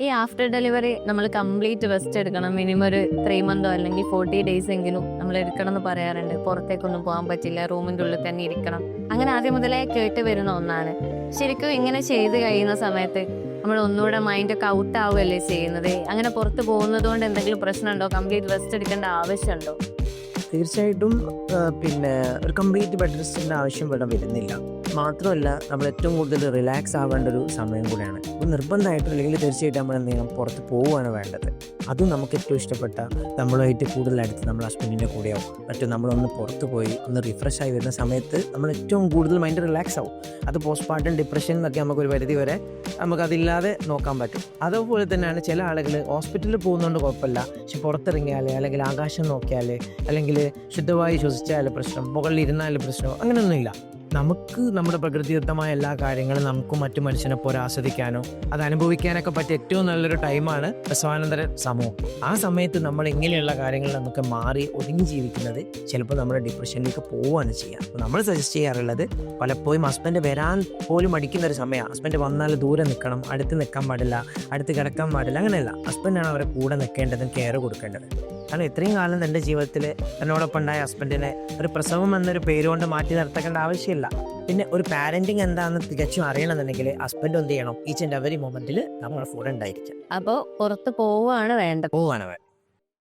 ഈ after delivery നമ്മൾ complete rest എടുക്കണം, മിനിമം ഒരു 3 മന്തോ അല്ലെങ്കിൽ 40 ഡേയ്സ് എങ്കിലും നമ്മൾ എടുക്കണം എന്ന് പറയാറുണ്ട്. പുറത്തേക്കൊന്നും പോകാൻ പറ്റില്ല, റൂമിൻ്റെ ഉള്ളിൽ തന്നെ ഇരിക്കണം. അങ്ങനെ ആദ്യം മുതലേ കേട്ട് വരുന്ന ഒന്നാണ്. ശരിക്കും ഇങ്ങനെ ചെയ്ത് കഴിയുന്ന സമയത്ത് നമ്മൾ ഒന്നുകൂടെ മൈൻഡൊക്കെ ഔട്ട് ആവുകയല്ലേ ചെയ്യുന്നത്? അങ്ങനെ പുറത്ത് പോകുന്നത് കൊണ്ട് എന്തെങ്കിലും പ്രശ്നമുണ്ടോ? കംപ്ലീറ്റ് റെസ്റ്റ് എടുക്കേണ്ട ആവശ്യമുണ്ടോ? തീർച്ചയായിട്ടും പിന്നെ ഒരു കംപ്ലീറ്റ് ബെഡ് റെസ്റ്റിൻ്റെ ആവശ്യം ഇവിടെ വരുന്നില്ല. മാത്രമല്ല, നമ്മൾ ഏറ്റവും കൂടുതൽ റിലാക്സ് ആവേണ്ട ഒരു സമയം കൂടെയാണ്. അപ്പോൾ നിർബന്ധമായിട്ടും അല്ലെങ്കിൽ തീർച്ചയായിട്ടും നമ്മൾ എന്ത് ചെയ്യണം, പുറത്ത് പോവുകയാണ് വേണ്ടത്. അതും നമുക്ക് ഏറ്റവും ഇഷ്ടപ്പെട്ട നമ്മളുമായിട്ട് കൂടുതലടുത്ത് നമ്മൾ ഹസ്ബൻഡിൻ്റെ കൂടെയാവും. മറ്റും നമ്മളൊന്ന് പുറത്ത് പോയി ഒന്ന് റിഫ്രഷ് ആയി വരുന്ന സമയത്ത് നമ്മൾ ഏറ്റവും കൂടുതൽ മൈൻഡ് റിലാക്സ് ആവും. അത് പോസ്റ്റ്മോർട്ടം ഡിപ്രഷൻ എന്നൊക്കെ നമുക്കൊരു പരിധി വരെ നമുക്കതില്ലാതെ നോക്കാൻ പറ്റും. അതുപോലെ തന്നെയാണ് ചില ആളുകൾ ഹോസ്പിറ്റലിൽ പോകുന്നതുകൊണ്ട് കുഴപ്പമില്ല, പക്ഷെ പുറത്തിറങ്ങിയാൽ അല്ലെങ്കിൽ ആകാശം നോക്കിയാൽ അല്ലെങ്കിൽ ശുദ്ധവായു ശ്വസിച്ചാൽ പ്രശ്നം, മുകളിൽ ഇരുന്നാൽ പ്രശ്നം, അങ്ങനെയൊന്നുമില്ല. നമുക്ക് നമ്മുടെ പ്രകൃതിദത്തമായ എല്ലാ കാര്യങ്ങളും നമുക്കും മറ്റു മനുഷ്യനെ പോലെ ആസ്വദിക്കാനോ അത് അനുഭവിക്കാനൊക്കെ പറ്റിയ ഏറ്റവും നല്ലൊരു ടൈമാണ് പ്രസവാനന്തര സമൂഹം. ആ സമയത്ത് നമ്മൾ ഇങ്ങനെയുള്ള കാര്യങ്ങൾ നമുക്ക് മാറി ഒതുങ്ങി ജീവിക്കുന്നത് ചിലപ്പോൾ നമ്മുടെ ഡിപ്രഷനിലേക്ക് പോവുകയാണ് ചെയ്യുക. അപ്പോൾ നമ്മൾ സജസ്റ്റ് ചെയ്യാറുള്ളത്, പലപ്പോഴും ഹസ്ബൻഡ് വരാൻ പോലും മടിക്കുന്ന ഒരു സമയമാണ്. ഹസ്ബൻഡ് വന്നാൽ ദൂരെ നിൽക്കണം, അടുത്ത് നിൽക്കാൻ പാടില്ല, അടുത്ത് കിടക്കാൻ പാടില്ല, അങ്ങനെയല്ല. ഹസ്ബൻഡാണ് അവരെ കൂടെ നിൽക്കേണ്ടതും കെയർ കൊടുക്കേണ്ടത്. കാരണം ഇത്രയും കാലം എൻ്റെ ജീവിതത്തിൽ എന്നോടൊപ്പം ഉണ്ടായ ഹസ്ബൻഡിനെ ഒരു പ്രസവം എന്നൊരു പേരുകൊണ്ട് മാറ്റി നിർത്തേണ്ട ആവശ്യമില്ല. പിന്നെ ഒരു പാരന്റിങ് എന്താണെന്ന് തികച്ചും അറിയണമെന്നുണ്ടെങ്കിൽ ഹസ്ബൻഡ് എന്ത് ചെയ്യണം, ഈച്ച് ആൻഡ് എവറി മൊമെന്റിൽ നമ്മുടെ കൂടെ ഉണ്ടായിരിക്കും. അപ്പോൾ പുറത്ത് പോവുകയാണ് വേണ്ടത്. പോവാണ്